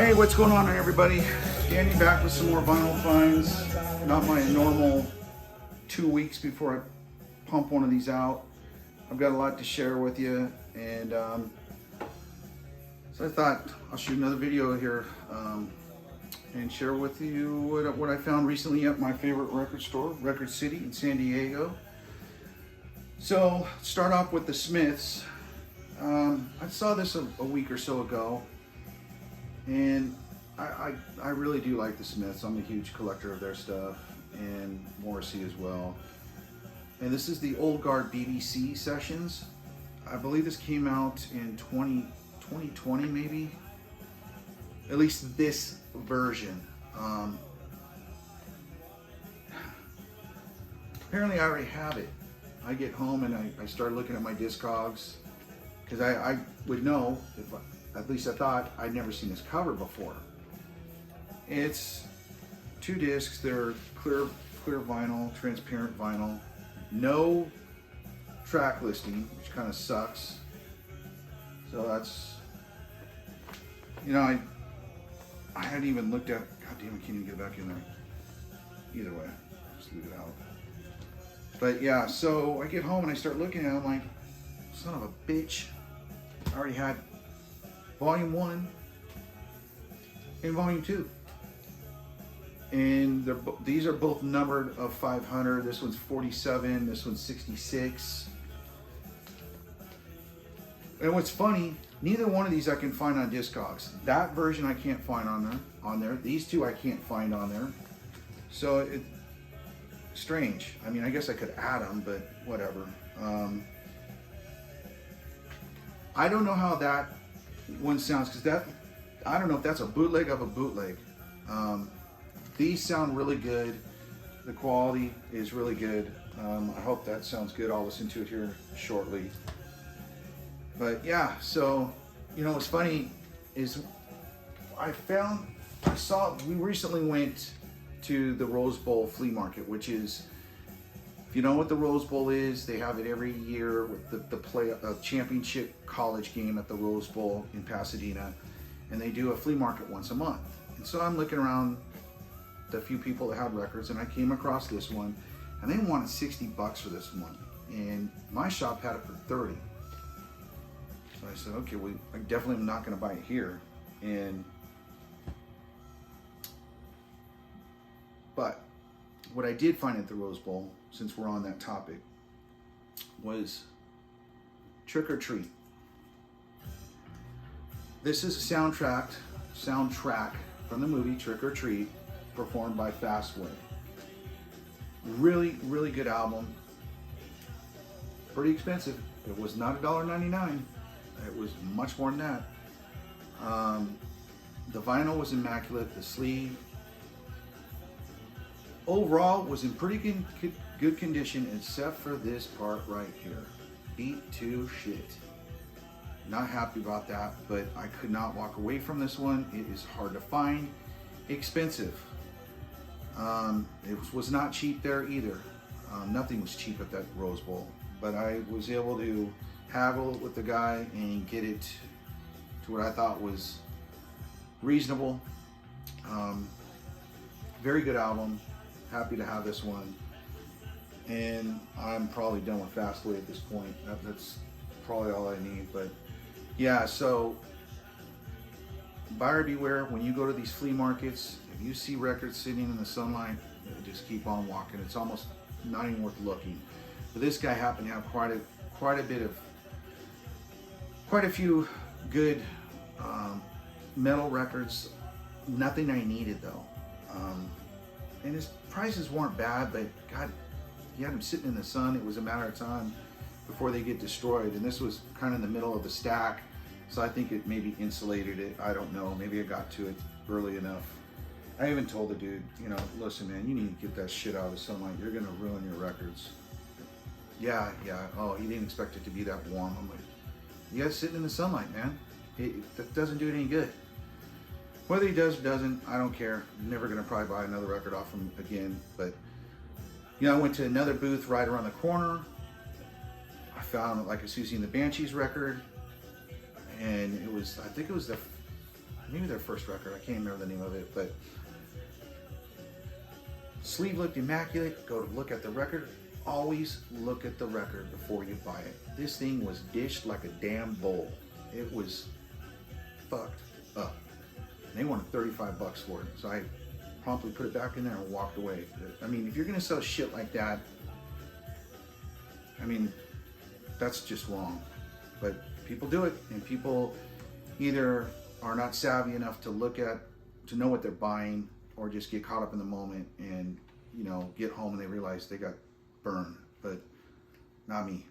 Hey, what's going on everybody? Danny back with some more vinyl finds. Not my normal 2 weeks before I pump one of these out. I've got a lot to share with you, and so I thought I'll shoot another video here and share with you what I found recently at my favorite record store, Record City in San Diego. So start off with the Smiths. I saw this a week or so ago, and I really do like the Smiths. I'm a huge collector of their stuff, and Morrissey as well. And this is the Old Guard BBC sessions. I believe this came out in 2020 maybe. At least this version. Apparently I already have it. I get home and I start looking at my Discogs, because I would know, at least I thought, I'd never seen this cover before. It's 2 discs. They're clear vinyl, transparent vinyl. No track listing, which kind of sucks. So that's, you know, I hadn't even looked at, god damn, I can't even get back in there. Either way, just leave it out. But yeah, so I get home and I start looking at it, I'm like, son of a bitch. I already had volume 1 and volume 2. And these are both numbered of 500. This one's 47, this one's 66. And what's funny, neither one of these I can find on Discogs. That version I can't find on there. These 2 I can't find on there. So it's strange. I mean, I guess I could add them, but whatever. I don't know how that one sounds, because I don't know if that's a bootleg of a bootleg. These sound really good. The quality is really good. I hope that sounds good. I'll listen to it here shortly. But yeah, so, you know, what's funny is we recently went to the Rose Bowl flea market, which is, if you know what the Rose Bowl is, they have it every year with the championship college game at the Rose Bowl in Pasadena, and they do a flea market once a month. And so I'm looking around the few people that had records, and I came across this one, and they wanted $60 for this one, and my shop had it for 30. So I said, okay, well, I definitely am not going to buy it here. But what I did find at the Rose Bowl, since we're on that topic, was Trick or Treat. This is a soundtrack from the movie Trick or Treat, performed by Fastway. Really, really good album. Pretty expensive. It was not $1.99. It was much more than that. The vinyl was immaculate. The sleeve, overall, was in pretty good condition, except for this part right here. Beat to shit. Not happy about that, but I could not walk away from this one. It is hard to find. Expensive. It was not cheap there either. Nothing was cheap at that Rose Bowl, but I was able to haggle with the guy and get it to what I thought was reasonable. Very good album. Happy to have this one, and I'm probably done with Fastway at this point. That's probably all I need. But yeah, so buyer beware when you go to these flea markets. If you see records sitting in the sunlight, just keep on walking. It's almost not even worth looking. But this guy happened to have quite a few good metal records. Nothing I needed though. And his prices weren't bad, but God, he had them sitting in the sun. It was a matter of time before they get destroyed. And this was kind of in the middle of the stack, so I think it maybe insulated it. I don't know. Maybe I got to it early enough. I even told the dude, you know, listen, man, you need to get that shit out of the sunlight. You're gonna ruin your records. Yeah. Oh, he didn't expect it to be that warm. I'm like, you guys sitting in the sunlight, man. That doesn't do it any good. Whether he does or doesn't, I don't care. I'm never gonna probably buy another record off him again. But you know, I went to another booth right around the corner. I found like a Susie and the Banshees record, and it was, I think it was the maybe their first record. I can't remember the name of it, but sleeve looked immaculate. Go to look at the record. Always look at the record before you buy it. This thing was dished like a damn bowl. It was fucked up. And they wanted 35 bucks for it. So I promptly put it back in there and walked away. I mean, if you're gonna sell shit like that, I mean, that's just wrong. But people do it, and people either are not savvy enough to know what they're buying, or just get caught up in the moment and, you know, get home and they realize they got burned. But not me.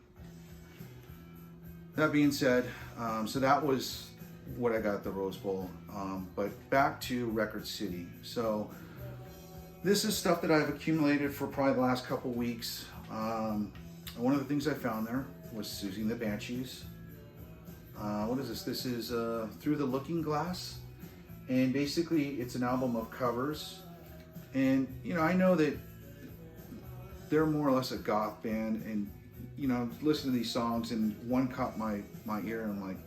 That being said, so that was what I got at the Rose Bowl. But back to Record City. So this is stuff that I've accumulated for probably the last couple weeks. One of the things I found there was Susie and the Banshees. What is this? This is Through the Looking Glass. And basically it's an album of covers. And, you know, I know that they're more or less a goth band, and, you know, listen to these songs, and one caught my ear, and I'm like,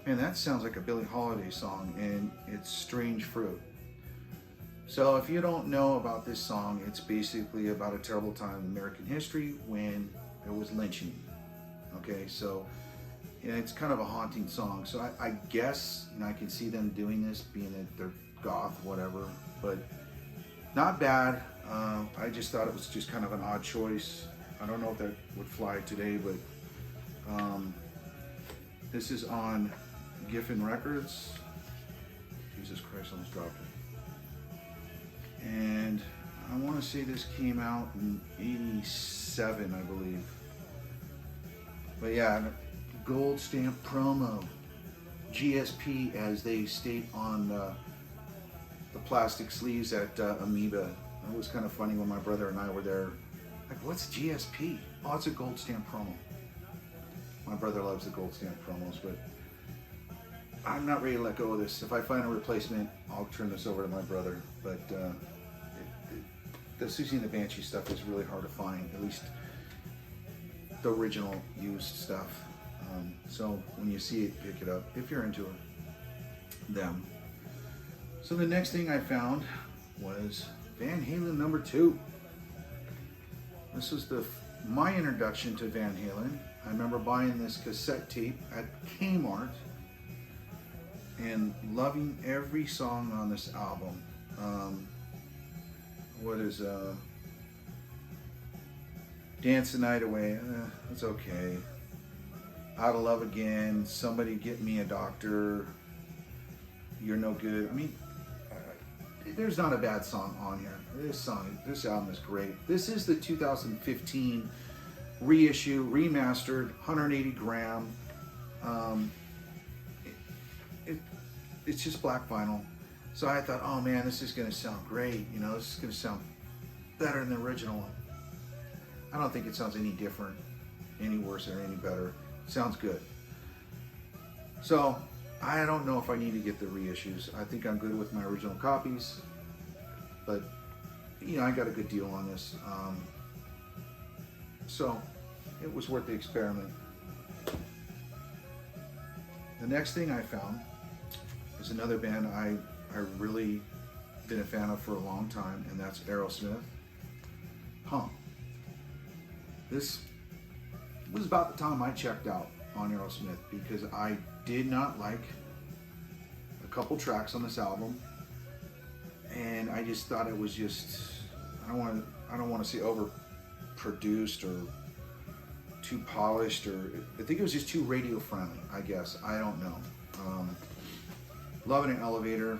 man, that sounds like a Billie Holiday song, and it's Strange Fruit. So if you don't know about this song, it's basically about a terrible time in American history when there was lynching. Okay, so yeah, it's kind of a haunting song. So I guess, you know, I can see them doing this, being that they're goth, whatever, but not bad. I just thought it was just kind of an odd choice. I don't know if that would fly today, but this is on Giffen Records. Jesus Christ, I almost dropped it. And I want to say this came out in '87, I believe. But yeah, gold stamp promo, GSP, as they state on the plastic sleeves at Amoeba. It was kind of funny when my brother and I were there. Like, what's GSP? Oh, it's a gold stamp promo. My brother loves the gold stamp promos, but I'm not ready to let go of this. If I find a replacement, I'll turn this over to my brother. But the Susie and the Banshee stuff is really hard to find, at least the original used stuff. So when you see it, pick it up if you're into them. So the next thing I found was Van Halen #2. This was my introduction to Van Halen. I remember buying this cassette tape at Kmart and loving every song on this album. What is Dance the Night Away? It's okay. Out of Love Again, Somebody Get Me a Doctor, You're No Good. I mean, there's not a bad song on here. This album is great. This is the 2015 reissue, remastered, 180 gram. It's just black vinyl. So I thought, oh man, this is gonna sound great. You know, this is gonna sound better than the original one. I don't think it sounds any different, any worse, or any better. It sounds good. So I don't know if I need to get the reissues. I think I'm good with my original copies, but you know, I got a good deal on this. So it was worth the experiment. The next thing I found is another band I really been a fan of for a long time, and that's Aerosmith. This was about the time I checked out on Aerosmith, because I did not like a couple tracks on this album, and I just thought it was just, I don't want to say overproduced or too polished, or I think it was just too radio friendly, I guess. I don't know. Love in an Elevator,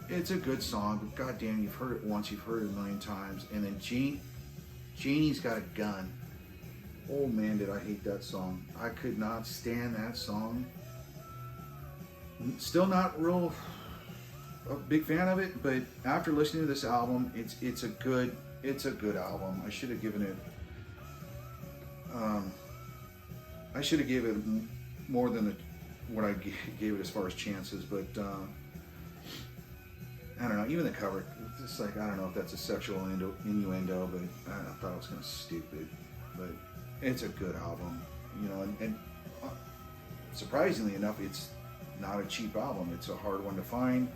it's a good song, but goddamn, you've heard it once, you've heard it a million times. And then Janie's Got a Gun. Oh man, did I hate that song. I could not stand that song. Still not a big fan of it, but after listening to this album, it's a good album. I should have given it more than what I gave it as far as chances, but I don't know, even the cover, it's just like, I don't know if that's a sexual innuendo, but I thought it was kind of stupid. But it's a good album, you know, and surprisingly enough, it's not a cheap album. It's a hard one to find.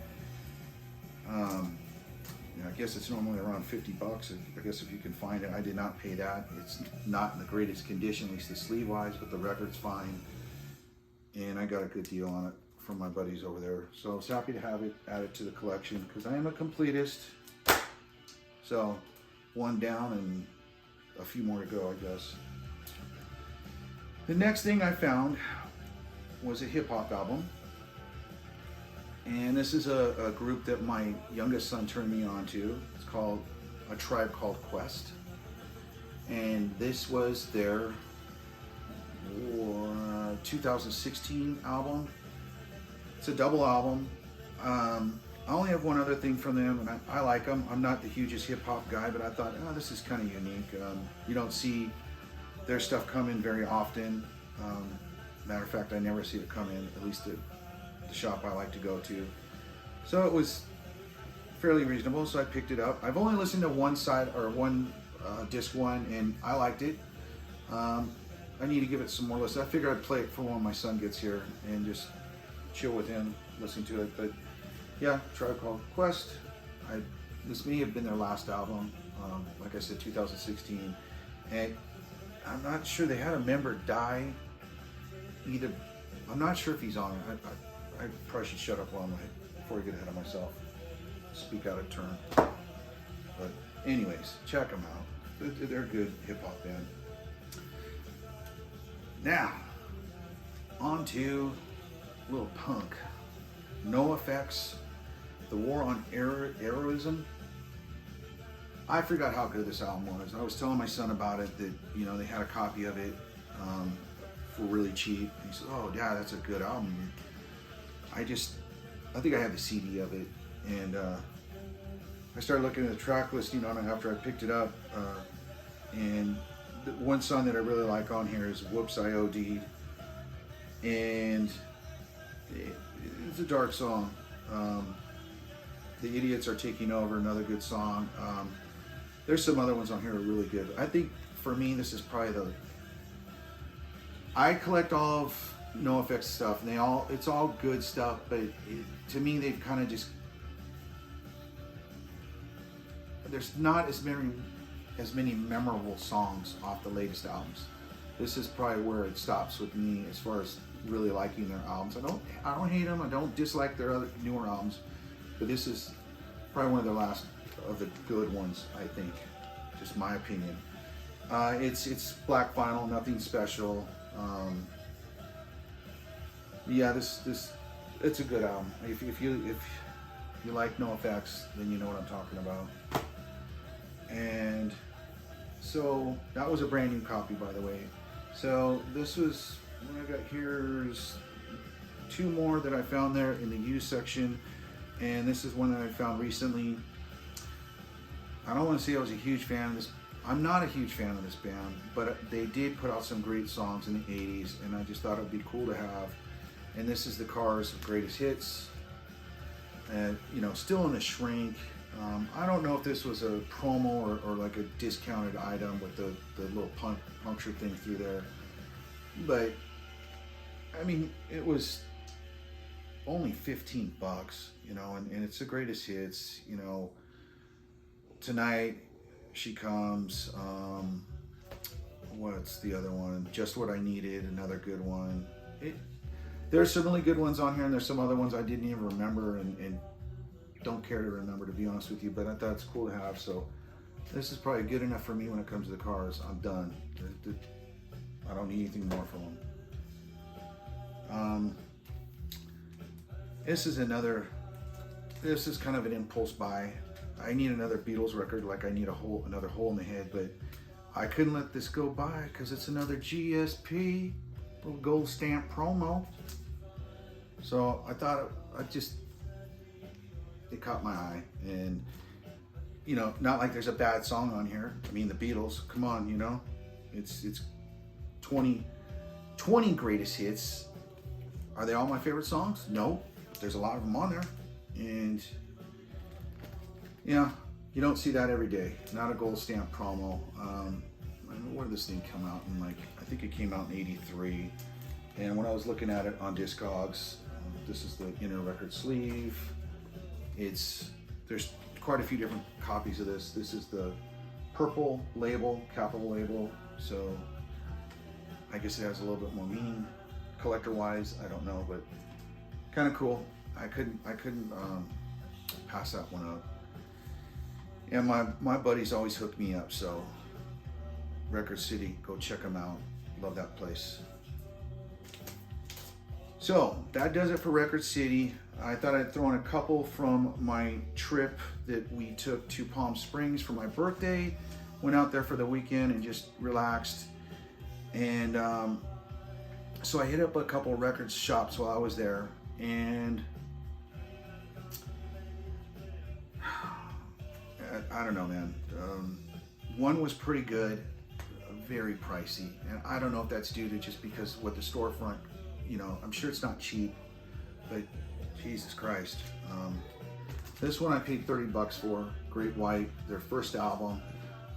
I guess it's normally around 50 bucks. I guess if you can find it. I did not pay that. It's not in the greatest condition, at least the sleeve wise, but the record's fine. And I got a good deal on it from my buddies over there. So I was happy to have it added to the collection because I am a completist. So one down and a few more to go, I guess. The next thing I found was a hip hop album. And this is a group that my youngest son turned me on to. It's called A Tribe Called Quest. And this was their 2016 album. It's a double album. I only have one other thing from them, and I like them. I'm not the hugest hip hop guy, but I thought, oh, this is kind of unique. You don't see their stuff come in very often. Matter of fact, I never see it come in, at least at the shop I like to go to. So it was fairly reasonable, so I picked it up. I've only listened to one side or one disc one, and I liked it. I need to give it some more listen. I figure I'd play it for when my son gets here and just chill with him, listen to it. But yeah, Tribe Called Quest. This may have been their last album. Like I said, 2016. And I'm not sure, they had a member die. Either, I'm not sure if he's on it. I probably should shut up before I get ahead of myself. Speak out of turn. But anyways, check them out. They're a good hip hop band. Now, on to a little punk. NOFX, The War on Aerosmith. I forgot how good this album was. I was telling my son about it, that they had a copy of it for really cheap. He said, "Oh, Dad, that's a good album." I think I had the CD of it, and I started looking at the track listing on it after I picked it up, and the one song that I really like on here is "Whoops, I OD'd," and it's a dark song. The Idiots Are Taking Over, another good song. There's some other ones on here that are really good. I think for me, this is probably I collect all of NOFX stuff, and it's all good stuff, but to me, they've kind of just, there's not as many memorable songs off the latest albums. This is probably where it stops with me as far as really liking their albums. I don't hate them. I don't dislike their other newer albums, but this is probably one of their last of the good ones, I think. Just my opinion. It's black vinyl, nothing special. Yeah, this it's a good album. If you like NOFX, then you know what I'm talking about. And so that was a brand new copy, by the way. So this was what I got. Here's two more that I found there in the used section, and this is one that I found recently. I don't want to say I was a huge fan of this. I'm not a huge fan of this band, but they did put out some great songs in the 80s, and I just thought it would be cool to have. And this is the Cars' Greatest Hits, and still in a shrink. I don't know if this was a promo or like a discounted item with the little puncture thing through there, but I mean, it was only 15 bucks, and it's the greatest hits. Tonight She Comes, what's the other one? Just What I Needed, another good one. There's some really good ones on here, and there's some other ones I didn't even remember and don't care to remember, to be honest with you, but I thought it's cool to have. So this is probably good enough for me when it comes to the Cars. I'm done. I don't need anything more from them. This is kind of an impulse buy. I need another Beatles record, like I need another Hole in the Head, but I couldn't let this go by because it's another GSP, little gold stamp promo. So I thought it caught my eye, and not like there's a bad song on here. I mean, the Beatles, come on, it's 20 greatest hits. Are they all my favorite songs? No, there's a lot of them on there, and you don't see that every day. Not a gold stamp promo. Where did this thing come out in? I think it came out in '83. And when I was looking at it on Discogs, This is the inner record sleeve. There's quite a few different copies of this. This is the purple label, capital label. So I guess it has a little bit more meaning collector-wise. I don't know, but kind of cool. I couldn't pass that one up. And my buddies always hook me up. So Record City, go check them out. Love that place. So that does it for Record City. I thought I'd throw in a couple from my trip that we took to Palm Springs for my birthday. Went out there for the weekend and just relaxed. And so I hit up a couple of record shops while I was there. And I don't know, man. One was pretty good, very pricey. And I don't know if that's due to just because what the storefront, you know, I'm sure it's not cheap, but Jesus Christ. This one I paid $30 for, Great White, their first album.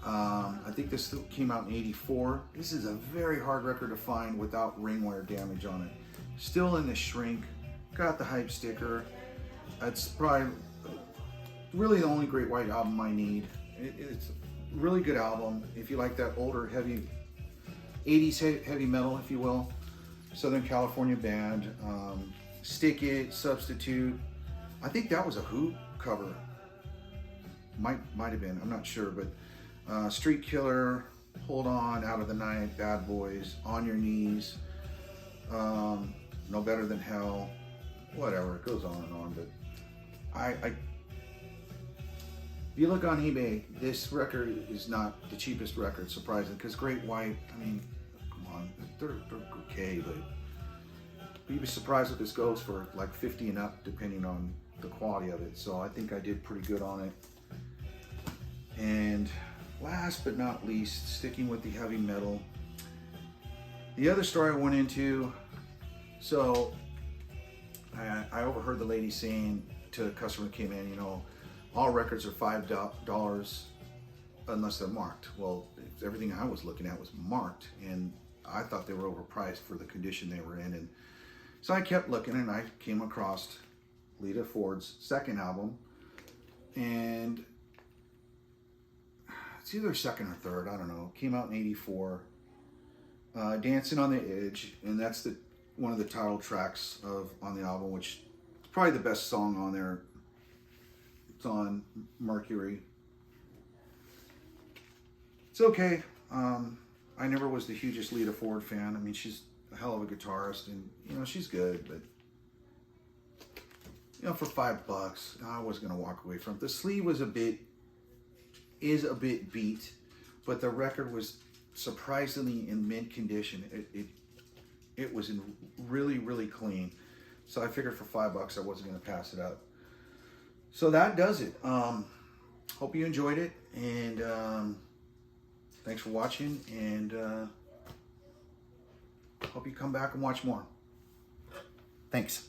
I think this came out in '84. This is a very hard record to find without ring wear damage on it. Still in the shrink, got the hype sticker. It's probably really the only Great White album I need. It's a really good album. If you like that older heavy, 80s heavy metal, if you will. Southern California band. Stick It, Substitute. I think that was a Who cover. Might have been, I'm not sure, but Street Killer, Hold On, Out of the Night, Bad Boys, On Your Knees, No Better Than Hell, whatever, it goes on and on. But if you look on eBay, this record is not the cheapest record, surprisingly, because Great White, I mean, come on, they're okay, but you'd be surprised what this goes for, like 50 and up, depending on the quality of it. So I think I did pretty good on it. And last but not least, sticking with the heavy metal, the other store I went into, so I overheard the lady saying to a customer who came in, you know, all records are $5 unless they're marked. Well, everything I was looking at was marked, and I thought they were overpriced for the condition they were in. And so I kept looking, and I came across Lita Ford's second album, and it's either second or third, I don't know. Came out in '84. Dancing on the Edge, and that's one of the title tracks on the album, which is probably the best song on there. It's on Mercury. It's okay. I never was the hugest Lita Ford fan. I mean, she's a hell of a guitarist, and you know, she's good, but you know, for $5, I was gonna walk away from it. The sleeve was a bit beat, but the record was surprisingly in mint condition. It was in really clean. So I figured for $5 I wasn't gonna pass it up. So that does it. Hope you enjoyed it, and thanks for watching, and hope you come back and watch more. Thanks.